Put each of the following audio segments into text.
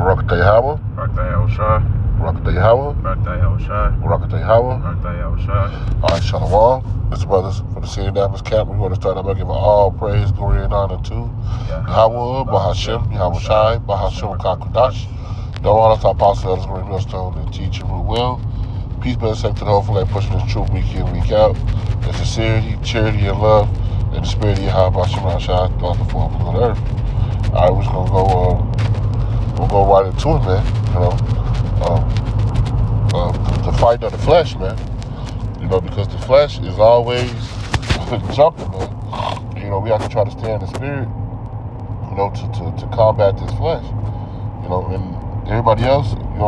Barakatay Hawa. Barakatay Yahushua. Barakatay Hawa. Barakatay Yahushua. Barakatay Hawa. Barakatay Yahushua. All right, Shalom. Mr. Brothers, for the City Indianapolis camp, we want to start out by giving all praise, glory, and honor to Yahweh, Bahashem, Yahweh Shai, Bahashem, Kakudash. No honor to our apostle, elders, great millstone, and teacher who will. Peace be and to the whole for pushing this truth week in, week out. And sincerity, charity, and love, and the spirit of Yahweh, Bahashem, Shai, throughout the four corners of the earth. All right, we're just going to we'll go right into it, man. The fight of the flesh, man. Because the flesh is always jumping, man. We have to try to stay in the spirit, to combat this flesh. And everybody else, in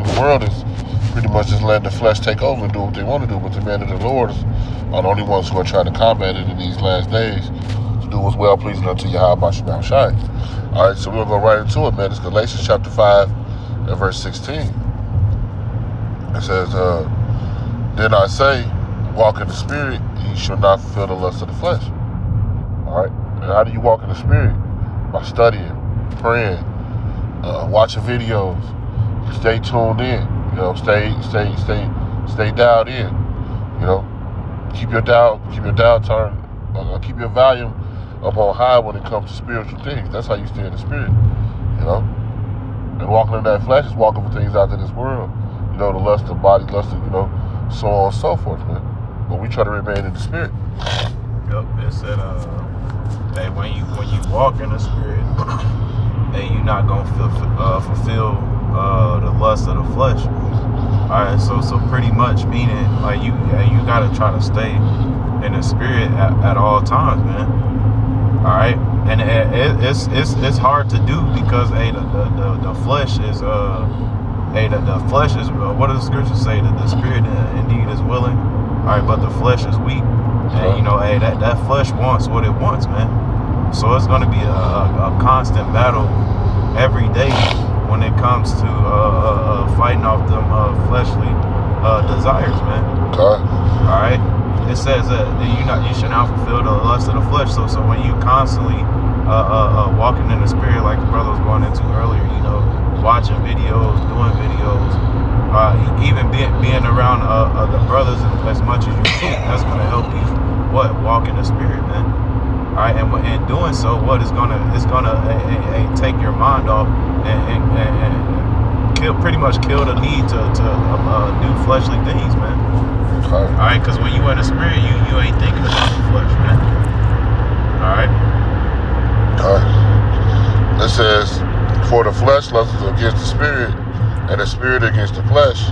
this world is pretty much just letting the flesh take over and do what they want to do. But the men of the Lord are the only ones who are trying to combat it in these last days to do what's well pleasing unto Yahweh Bashim Shai. All right, so we'll go right into it, man. It's Galatians chapter 5 and verse 16. It says, then I say, walk in the spirit, ye shall not fulfill the lust of the flesh. All right? And how do you walk in the spirit? By studying, praying, watching videos, stay tuned in, stay dialed in, keep your dial turned, keep your volume up on high when it comes to spiritual things. That's how you stay in the spirit, And walking in that flesh is walking for things out of this world. The lust of body, lust of, so on and so forth, man. But we try to remain in the spirit. Yep, it said, hey, when you walk in the spirit, hey, you're not gonna fulfill the lust of the flesh. All right, so pretty much meaning like you gotta try to stay in the spirit at all times, man. All right, and it's hard to do because hey, the flesh is the flesh is, what does the scripture say? That the spirit indeed is willing, all right, but the flesh is weak. And, hey, that flesh wants what it wants, man. So it's going to be a constant battle every day when it comes to fighting off them fleshly desires, man. Okay. All right? It says that you should not fulfill the lust of the flesh. So when you constantly walking in the spirit, like the brother was going into earlier, watching videos, doing videos, even being around the brothers as much as you can, that's going to help you walk in the spirit, man. All right, and in doing so, it's gonna take your mind off and pretty much kill the need to do fleshly things, man. Okay. All right, because when you in the spirit, you ain't thinking about the flesh, man. All right. Okay. It says, for the flesh lusts against the spirit, and the spirit against the flesh,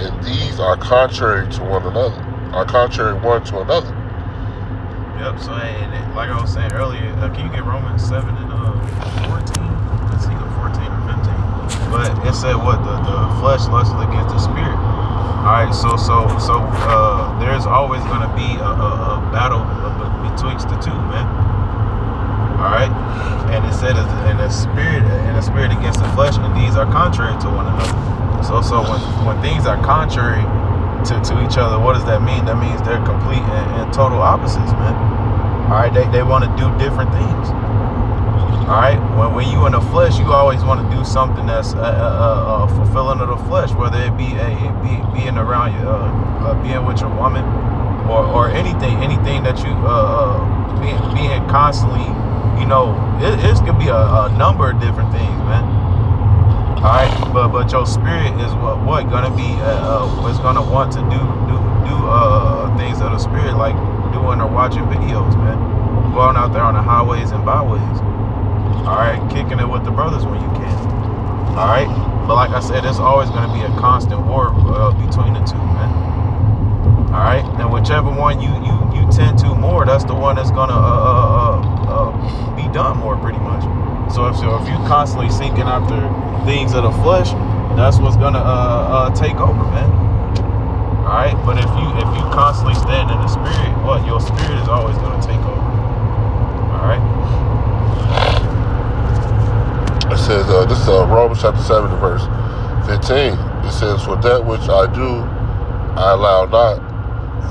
and these are contrary to one another. Are contrary one to another. Yep. So, like I was saying earlier, can you get Romans 7 and 14? Let's see, 14 or 15. But it said what the flesh lusts against the spirit. All right. So there's always going to be a battle betwixt the two, man. All right, and it said, "And the spirit against the flesh, and these are contrary to one another." So when things are contrary to each other, what does that mean? That means they're complete and total opposites, man. All right, they want to do different things. All right, when you in the flesh, you always want to do something that's fulfilling of the flesh, whether it be being around you, being with your woman, or anything that you being constantly. It could be a number of different things, man. All right, but your spirit is what gonna be is gonna want to do things of the spirit, like doing or watching videos, man. Going out there on the highways and byways. All right, kicking it with the brothers when you can. All right, but like I said, there's always gonna be a constant war between the two, man. All right, and whichever one you tend to more, that's the one that's gonna be done more, pretty much. So if you constantly seeking after things of the flesh, that's what's gonna take over, man. All right, but if you constantly stand in the spirit, your spirit is always gonna take over. All right. It says this is Romans chapter 7 verse 15. It says, "For that which I do, I allow not.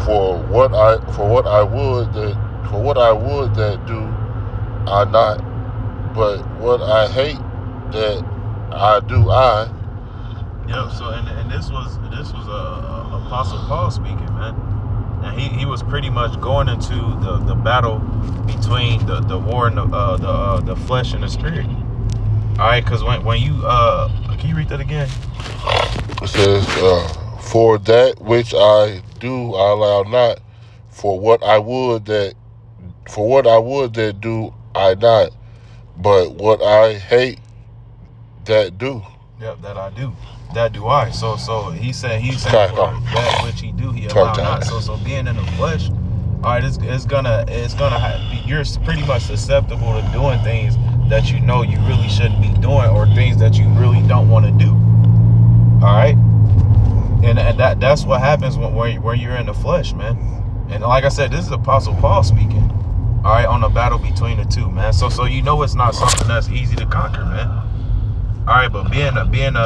For what I would that do I not, but what I hate that I do I. Yep. So and this was Apostle Paul speaking, man. And he was pretty much going into the battle between the war and the flesh and the spirit. All right, because when you can you read that again? It says, "For that which I do, I allow not. For what I would that do I not. But what I hate, that do." Yep, that I do. That do I. So he said for that which he do, he allow not. So being in the flesh, all right, it's gonna you're pretty much susceptible to doing things that you know you really shouldn't be doing, or things that you really don't want to do. All right, and that's what happens when you're in the flesh, man. And like I said, this is Apostle Paul speaking. All right, on the battle between the two, man. So you know it's not something that's easy to conquer, man. All right, but being a man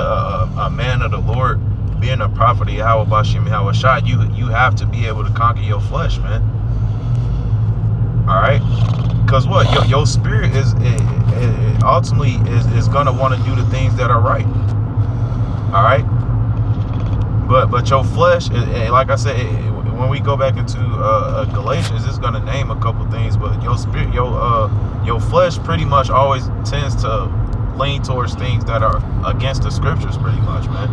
of the Lord, being a prophet of Yahweh Bashim Yahweh Shai, you have to be able to conquer your flesh, man. All right, because what your spirit is ultimately is gonna want to do the things that are right. All right, but your flesh, like I said, when we go back into Galatians, it's gonna name a couple things, but your spirit, your flesh, pretty much always tends to lean towards things that are against the scriptures, pretty much, man.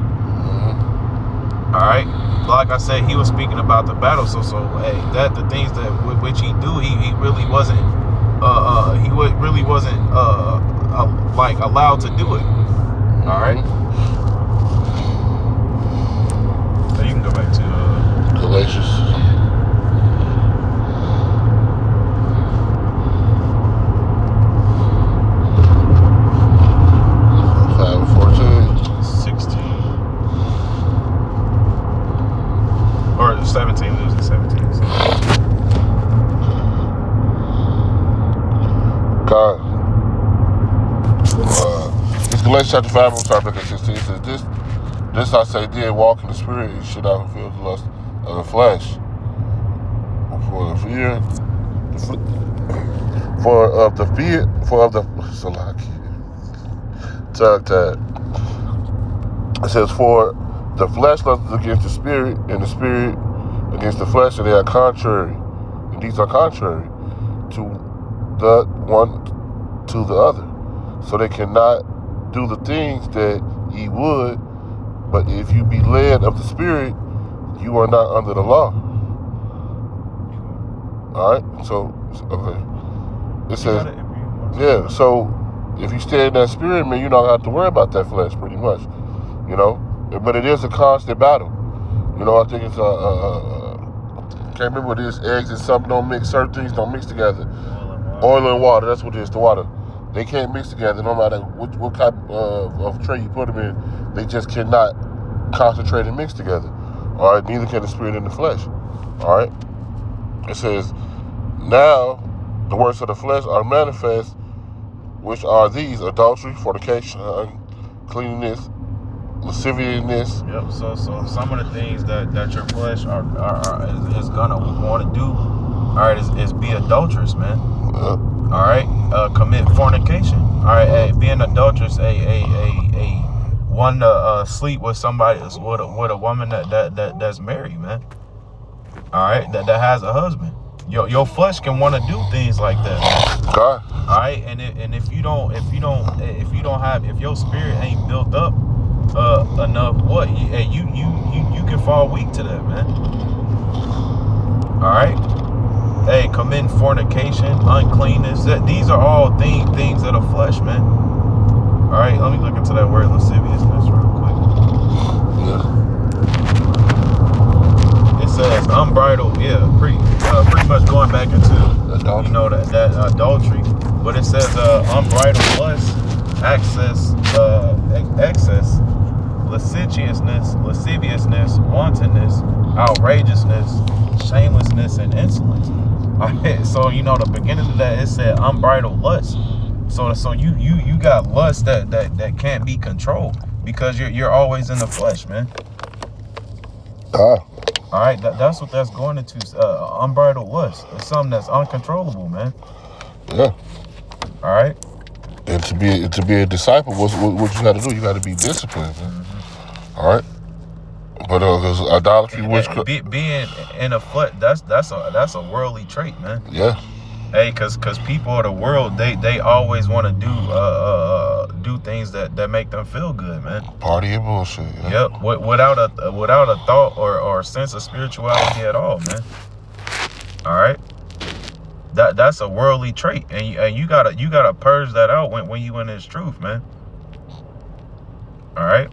All right, like I said, he was speaking about the battle. So hey, that the things that which he do, he really wasn't like allowed to do it. All right. So you can go back to Galatians. Or 17, losing 17. So. God. It's Galatians chapter 5, I'm sorry, back at 16. It says, This I say, then walk in the spirit, you should not fulfill the lust of the flesh. It says, for the flesh lusts against the spirit, and the spirit against the flesh, and they are contrary. And these are contrary to the one to the other. So they cannot do the things that ye would, but if you be led of the spirit, you are not under the law. All right, so okay. It says, yeah. So if you stay in that spirit, man, you don't have to worry about that flesh, pretty much. You know, but it is a constant battle. You know, I think it's can't remember what it is. Eggs and something don't mix. Certain things don't mix together. Oil and water. That's what it is. The water. They can't mix together. No matter what type of tray you put them in, they just cannot concentrate and mix together. All right. Neither can the spirit and the flesh. All right. It says, now the works of the flesh are manifest, which are these: adultery, fornication, uncleanness, lasciviousness. Yep. So some of the things that your flesh is gonna want to do, all right, is be adulterous, man. Yep. All right. Commit fornication. All right. Being adulterous, one to sleep with somebody, with a woman that's married, man. All right, that has a husband. Your flesh can want to do things like that. God. All right, and if your spirit ain't built up enough, what you can fall weak to that, man. All right. Hey, committing fornication, uncleanness. These are all things of the flesh, man. All right, let me look into that word lasciviousness real quick. Yeah. It says unbridled, pretty much going back into adultery. You know that adultery, but it says unbridled lust, excess, lasciviousness, wantonness, outrageousness, shamelessness, and insolence. All right, so you know the beginning of that, it said unbridled lust. So you got lust that can't be controlled because you're always in the flesh, man. All right, that's what that's going into. Unbridled lust. It's something that's uncontrollable, man. Yeah. All right. And to be a disciple, what you got to do? You got to be disciplined, man. All right. But because idolatry, witchcraft, being in a flesh, that's a worldly trait, man. Yeah. Hey, cause people of the world, they always want to do things that make them feel good, man. Party and bullshit. Yeah? Yep. Without a thought or sense of spirituality at all, man. All right. That's a worldly trait, and you gotta purge that out when you in this truth, man. All right.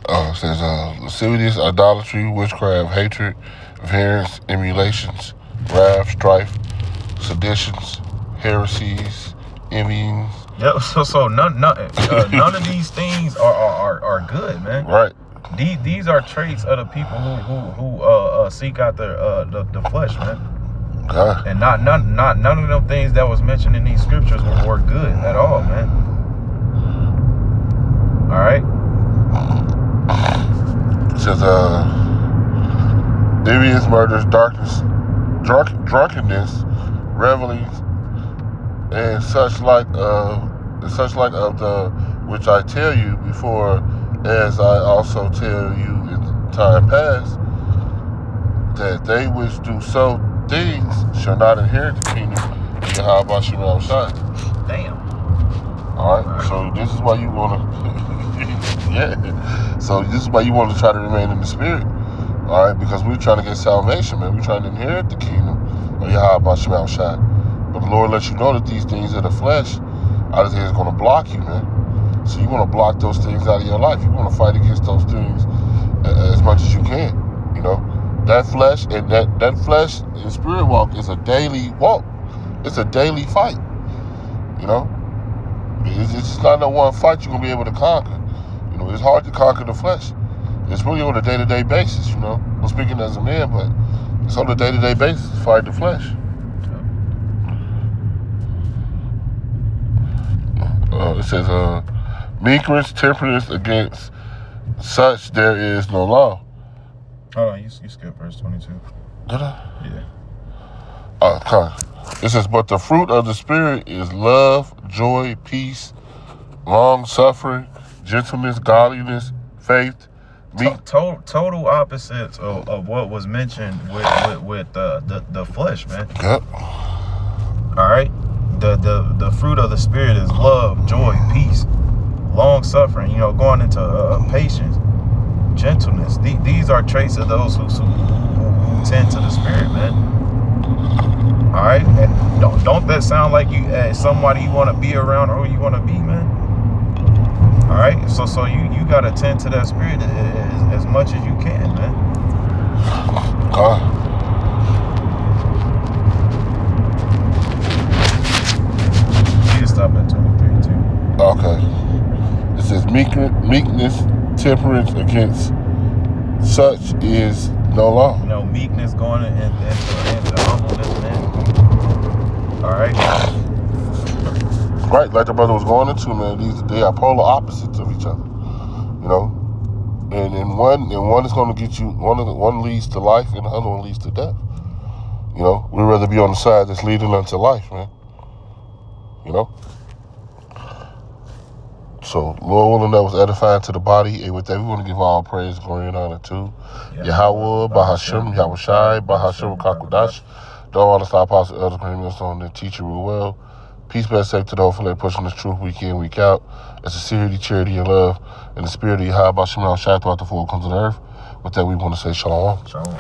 It says lascivious, idolatry, witchcraft, hatred, variance, emulations, wrath, strife, seditions, heresies, envyings. Yep. So none of these things are good, man. Right. These are traits of the people who seek out the flesh, man. God. And none of them things that was mentioned in these scriptures were good at all, man. All right. It says envious, murders, darkness, drunkenness, revelings, and such like of the which I tell you before, as I also tell you in time past, that they which do so things shall not inherit the kingdom of Yahweh Shem Shai. Damn. All right. So this is why you want to. Yeah. So this is why you want to try to remain in the spirit. All right, because we're trying to get salvation, man. We're trying to inherit the kingdom of Yahweh Shem Shai. But the Lord lets you know that these things of the flesh, other things are going to block you, man. So you want to block those things out of your life. You want to fight against those things as much as you can. You know, that flesh and that flesh and spirit walk is a daily walk. It's a daily fight. You know, it's just not no one fight you're gonna be able to conquer. You know, it's hard to conquer the flesh. It's really on a day-to-day basis. You know, I'm speaking as a man, but it's on a day-to-day basis to fight the flesh. It says, meekness, temperance, against such there is no law. Hold on, you skipped verse 22. Did I? Yeah. Okay. It says, but the fruit of the Spirit is love, joy, peace, long-suffering, gentleness, godliness, faith, total opposites of what was mentioned with the flesh, man. Yep. All right. The fruit of the Spirit is love, joy, peace, long suffering. You know, going into patience, gentleness. These are traits of those who tend to the Spirit, man. All right, and don't that sound like you somebody you want to be around or you want to be, man? All right, so you gotta tend to that Spirit as much as you can, man. Stop at 23 too. Okay. It says meekness, temperance, against such is no law. You know, meekness going into humbleness, man. All right. Right, like the brother was going into, man. They are polar opposites of each other. You know, and one is going to get you. One leads to life, and the other one leads to death. You know, we'd rather be on the side that's leading unto life, man. You know? So, Lord willing, that was edifying to the body. And with that, we want to give all praise, glory, and honor to Yahweh, Bahashem, Yahweh Shai, Bahashem, Kakudash. To all the star apostles, elders, premiums on the teacher real well. Peace, best safe to the hopefully pushing this truth week in, week out. And sincerity, charity, and love. And the spirit of Yahweh, Bahashem, Yahweh Shai throughout the four corners of the earth. With that, we want to say shalom. Shalom.